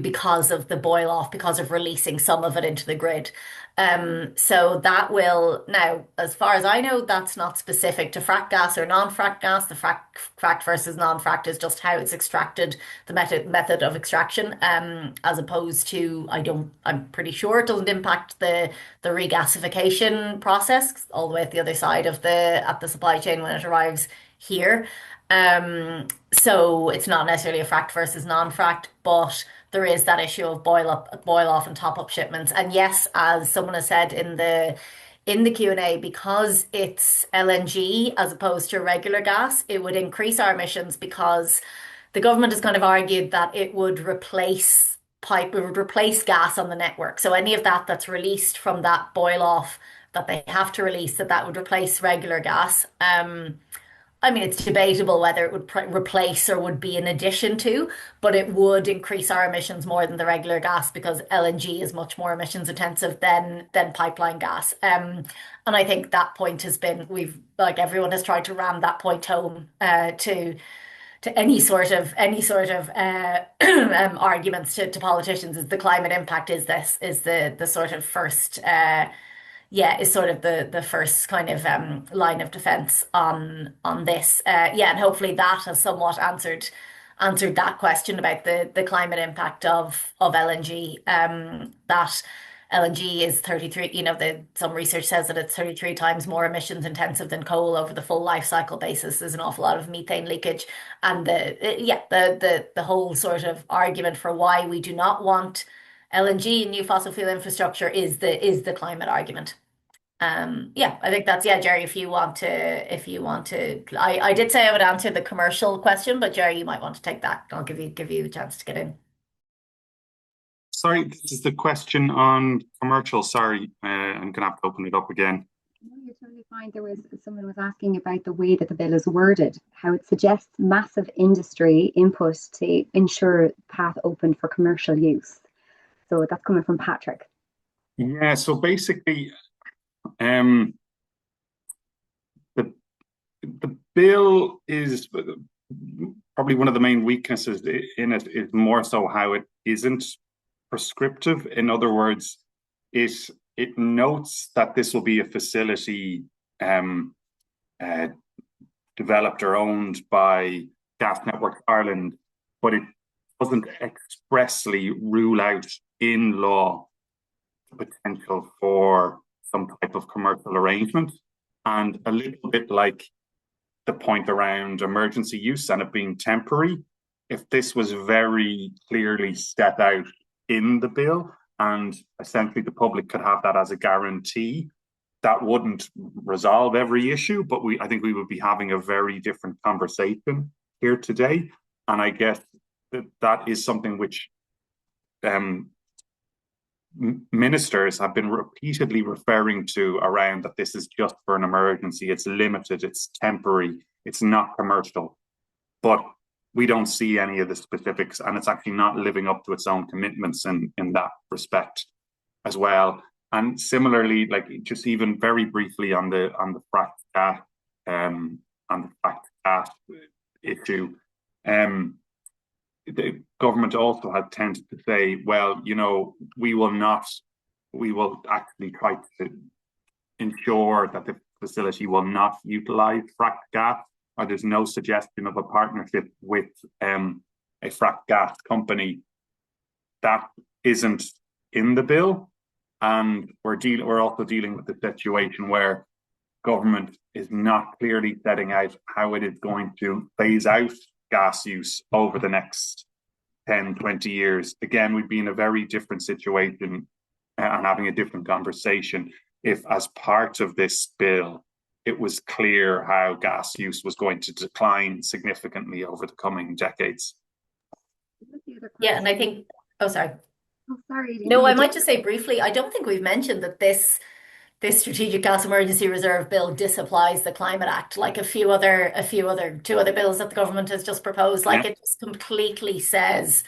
S2: because of the boil off, because of releasing some of it into the grid. So that will now, as far as I know, that's not specific to frack gas or non-frack gas. The fracked versus non-fracked is just how it's extracted, the method of extraction, as opposed to, I'm pretty sure it doesn't impact the regasification process all the way at the other side of the supply chain when it arrives here. So it's not necessarily a fracked versus non-fracked, but there is that issue of boil off and top up shipments. And yes, as someone has said in the Q&A, because it's LNG as opposed to regular gas, it would increase our emissions because the government has kind of argued that it would replace gas on the network. So any of that that's released from that boil off that they have to release, that would replace regular gas. I mean, it's debatable whether it would replace or would be in addition to, but it would increase our emissions more than the regular gas because LNG is much more emissions intensive than pipeline gas. And I think that point has been we've like everyone has tried to ram that point home to any sort of arguments to politicians is the climate impact is the sort of first is sort of the first kind of line of defense on this. And hopefully that has somewhat answered that question about the climate impact of LNG. That LNG is 33, some research says that it's 33 times more emissions intensive than coal over the full life cycle basis. There's an awful lot of methane leakage. And the whole sort of argument for why we do not want LNG and new fossil fuel infrastructure is the climate argument. I think that's Jerry, if you want to, I did say I would answer the commercial question, but Jerry, you might want to take that. I'll give you a chance to get in.
S3: Sorry, this is the question on commercial. Sorry, I'm gonna have to open it up again.
S1: No, you're totally fine. Someone was asking about the way that the bill is worded, how it suggests massive industry input to ensure path open for commercial use. So that's coming from Patrick.
S3: Yeah, so basically, the the bill is probably one of the main weaknesses in it is more so how it isn't prescriptive. In other words, it notes that this will be a facility uh, developed or owned by Gas Network Ireland, but it doesn't expressly rule out in law the potential for some type of commercial arrangement. And a little bit like the point around emergency use and it being temporary, if this was very clearly set out in the bill and essentially the public could have that as a guarantee, that wouldn't resolve every issue, but I think we would be having a very different conversation here today. And I guess that is something which ministers have been repeatedly referring to around, that this is just for an emergency, it's limited, it's temporary, it's not commercial. But we don't see any of the specifics, and it's actually not living up to its own commitments in that respect as well. And similarly, like just even very briefly on the frack gas issue, the government also had tended to say, well, we will actually try to ensure that the facility will not utilize fracked gas, or there's no suggestion of a partnership with a fracked gas company. That isn't in the bill. And we're also dealing with the situation where government is not clearly setting out how it is going to phase out gas use over the next 10, 20 years. Again, we'd be in a very different situation and having a different conversation if, as part of this bill, it was clear how gas use was going to decline significantly over the coming decades.
S2: Yeah, and I think, oh, sorry.
S1: Oh, sorry.
S2: No, I might just say briefly, I don't think we've mentioned that this Strategic Gas Emergency Reserve Bill disapplies the Climate Act, like two other bills that the government has just proposed. Like,
S3: Yeah.
S2: it just completely says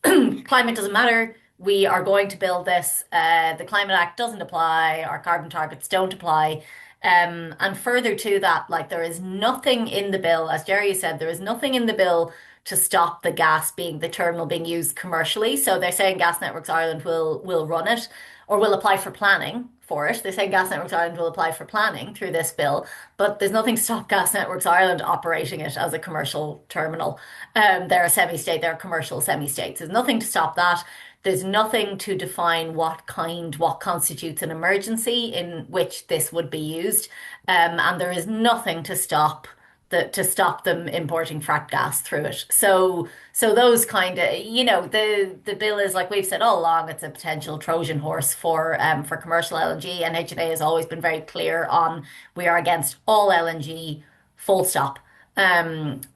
S2: climate doesn't matter. We are going to build this. The Climate Act doesn't apply. Our carbon targets don't apply. And further to that, like, there is nothing in the bill, as Jerry said, there is nothing in the bill to stop the terminal being used commercially. So they're saying Gas Networks Ireland will run it, or will apply for planning for it. They're saying Gas Networks Ireland will apply for planning through this bill, but there's nothing to stop Gas Networks Ireland operating it as a commercial terminal. They're a semi-state, they're a commercial semi-state. There's nothing to stop that. There's nothing to define what constitutes an emergency in which this would be used. And there is nothing to stop them importing fracked gas through it. So those kind of, the bill is, like we've said all along, it's a potential Trojan horse for commercial LNG. And NHA has always been very clear on, we are against all LNG, full stop. And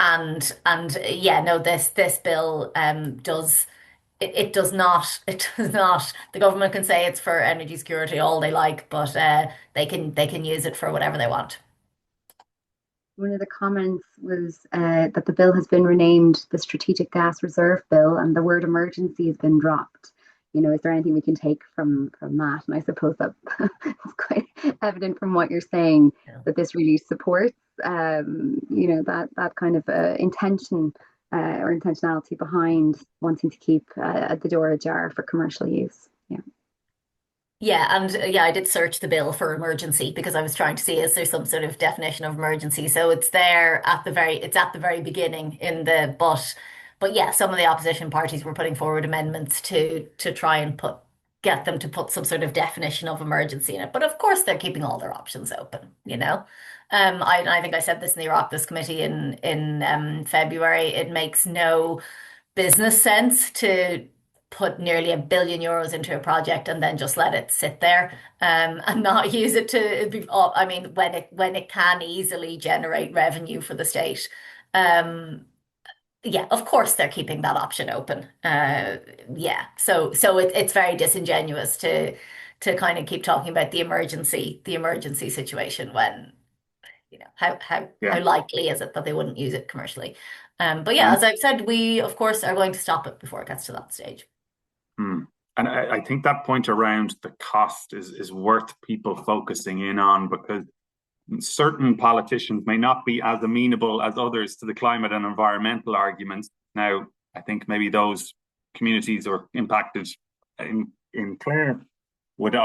S2: yeah, no, this bill does. It does not. It does not. The government can say it's for energy security all they like, but they can use it for whatever they want.
S1: One of the comments was that the bill has been renamed the Strategic Gas Reserve Bill, and the word emergency has been dropped. Is there anything we can take from that? And I suppose that it's quite evident from what you're saying, that this really supports, that kind of intention or intentionality behind wanting to keep the door ajar for commercial use. Yeah.
S2: Yeah, and yeah, I did search the bill for emergency because I was trying to see, is there some sort of definition of emergency? So it's there it's at the very beginning in the, but yeah, some of the opposition parties were putting forward amendments to try and get them to put some sort of definition of emergency in it. But of course, they're keeping all their options open, you know. I think I said this in the Oireachtas committee in February. It makes no business sense to put nearly €1 billion into a project and then just let it sit there, and not use it to. I mean, when it can easily generate revenue for the state. Yeah, of course they're keeping that option open. Yeah, so it's very disingenuous to kind of keep talking about the emergency situation when, how likely is it that they wouldn't use it commercially? But yeah, as I've said, we of course are going to stop it before it gets to that stage.
S3: And I think that point around the cost is worth people focusing in on, because certain politicians may not be as amenable as others to the climate and environmental arguments. Now, I think maybe those communities or impacted in Clare would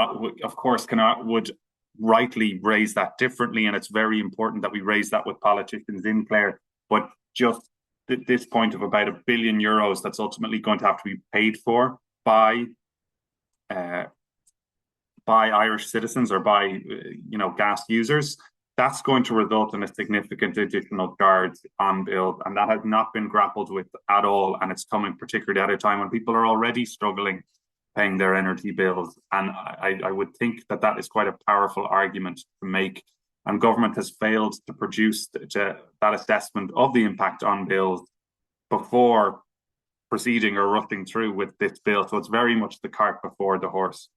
S3: rightly raise that differently, and it's very important that we raise that with politicians in Clare. But just this point of about €1 billion that's ultimately going to have to be paid for by Irish citizens or by gas users, that's going to result in a significant additional charge on bills, and that has not been grappled with at all. And it's coming particularly at a time when people are already struggling paying their energy bills. And I would think that is quite a powerful argument to make. And government has failed to produce that assessment of the impact on bills before proceeding or rushing through with this bill. So it's very much the cart before the horse.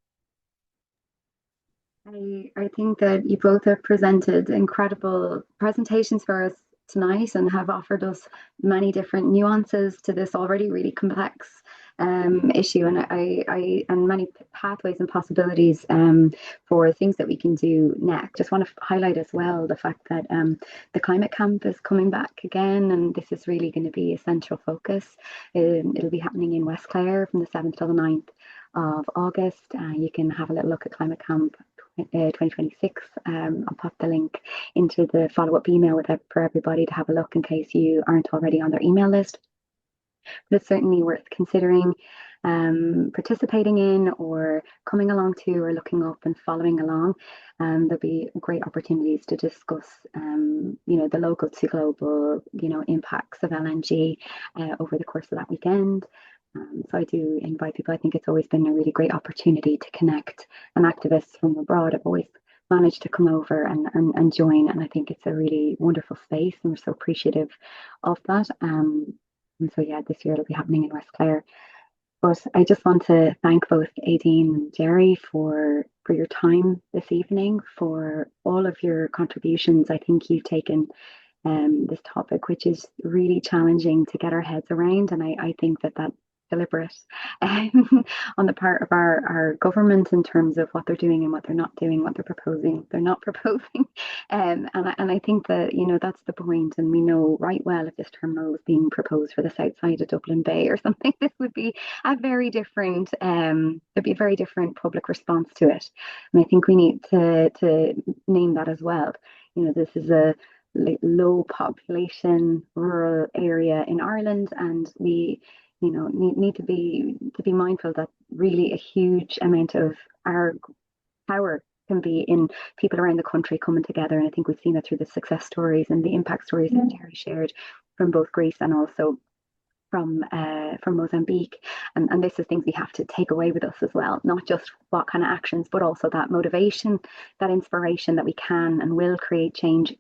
S1: I think that you both have presented incredible presentations for us tonight and have offered us many different nuances to this already really complex issue, and many pathways and possibilities for things that we can do next. Just want to highlight as well the fact that the climate camp is coming back again, and this is really going to be a central focus. It'll be happening in West Clare from the 7th to the 9th of August. You can have a little look at climate camp 2026. I'll pop the link into the follow-up email for everybody to have a look in case you aren't already on their email list. But it's certainly worth considering participating in or coming along to, or looking up and following along. There'll be great opportunities to discuss the local to global impacts of LNG over the course of that weekend. So I do invite people. I think it's always been a really great opportunity to connect, and activists from abroad have always managed to come over and join. And I think it's a really wonderful space, and we're so appreciative of that. And so, yeah, this year it'll be happening in West Clare. But I just want to thank both Aideen and Jerry for your time this evening, for all of your contributions. I think you've taken this topic, which is really challenging to get our heads around. And I think that's deliberate on the part of our government in terms of what they're doing and what they're not doing, what they're proposing, they're not proposing. And I think that, that's the point. And we know right well if this terminal was being proposed for the south side of Dublin Bay or something, this would be a very different, there'd be a very different public response to it. And I think we need to name that as well. This is a low population rural area in Ireland, and we need to be mindful that really a huge amount of our power can be in people around the country coming together. And I think we've seen that through the success stories and the impact stories that Jerry shared from both Greece and also from Mozambique. And this is things we have to take away with us as well, not just what kind of actions, but also that motivation, that inspiration that we can and will create change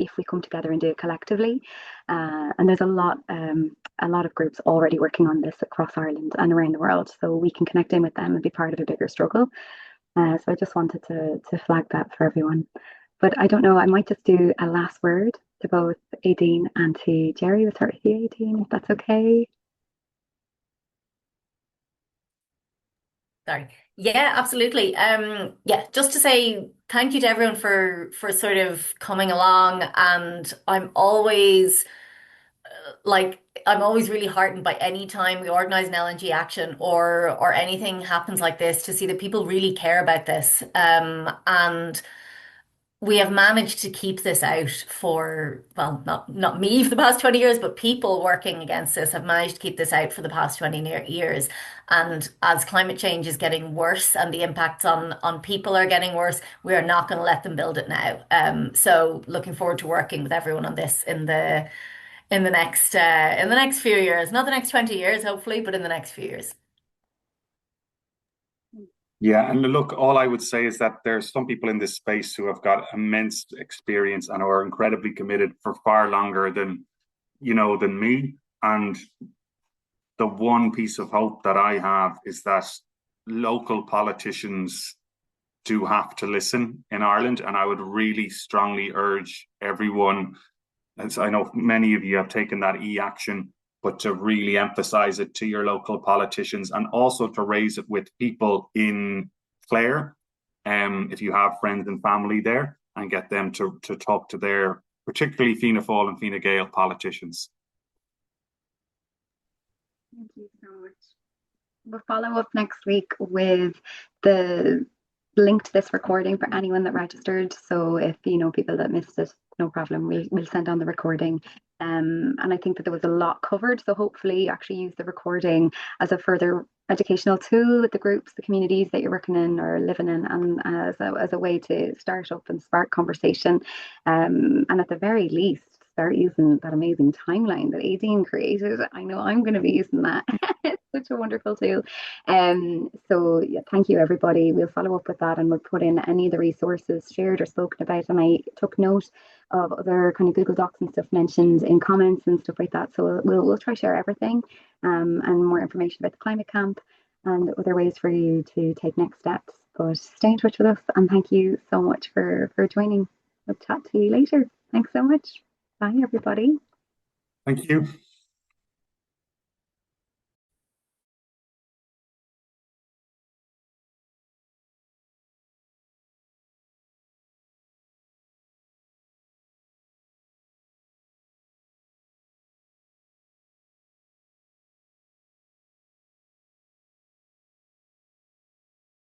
S1: if we come together and do it collectively. And there's a lot of groups already working on this across Ireland and around the world, so we can connect in with them and be part of a bigger struggle. So I just wanted to flag that for everyone. But I don't know, I might just do a last word to both Aideen and to Jerry. We'll start with you, Aideen, if that's okay.
S2: Sorry. Yeah, absolutely. Yeah, just to say thank you to everyone for sort of coming along. And I'm always really heartened by any time we organize an LNG action or anything happens like this to see that people really care about this. And we have managed to keep this out for, well, not me for the past 20 years, but people working against this have managed to keep this out for the past 20 years. And as climate change is getting worse and the impacts on people are getting worse, we are not going to let them build it now. So looking forward to working with everyone on this in the next few years, not the next 20 years, hopefully, but in the next few years.
S3: Yeah, and look, all I would say is that there's some people in this space who have got immense experience and are incredibly committed for far longer than me. And the one piece of hope that I have is that local politicians do have to listen in Ireland. And I would really strongly urge everyone, as I know many of you have taken that action, but to really emphasize it to your local politicians and also to raise it with people in Clare, if you have friends and family there, and get them to talk to their, particularly Fianna Fáil and Fine Gael politicians.
S1: Thank you so much. We'll follow up next week with the link to this recording for anyone that registered. So if people that missed it, no problem. We'll send on the recording. And I think that there was a lot covered. So hopefully you actually use the recording as a further educational tool with the groups, the communities that you're working in or living in, and as a way to start up and spark conversation. And at the very least, start using that amazing timeline that Aideen created. I know I'm going to be using that. It's such a wonderful tool. So yeah, thank you everybody. We'll follow up with that and we'll put in any of the resources shared or spoken about. And I took note of other kind of Google Docs and stuff mentioned in comments and stuff like that. So we'll try to share everything and more information about the climate camp and other ways for you to take next steps. But stay in touch with us and thank you so much for joining. We'll chat to you later. Thanks so much. Bye, everybody.
S3: Thank you.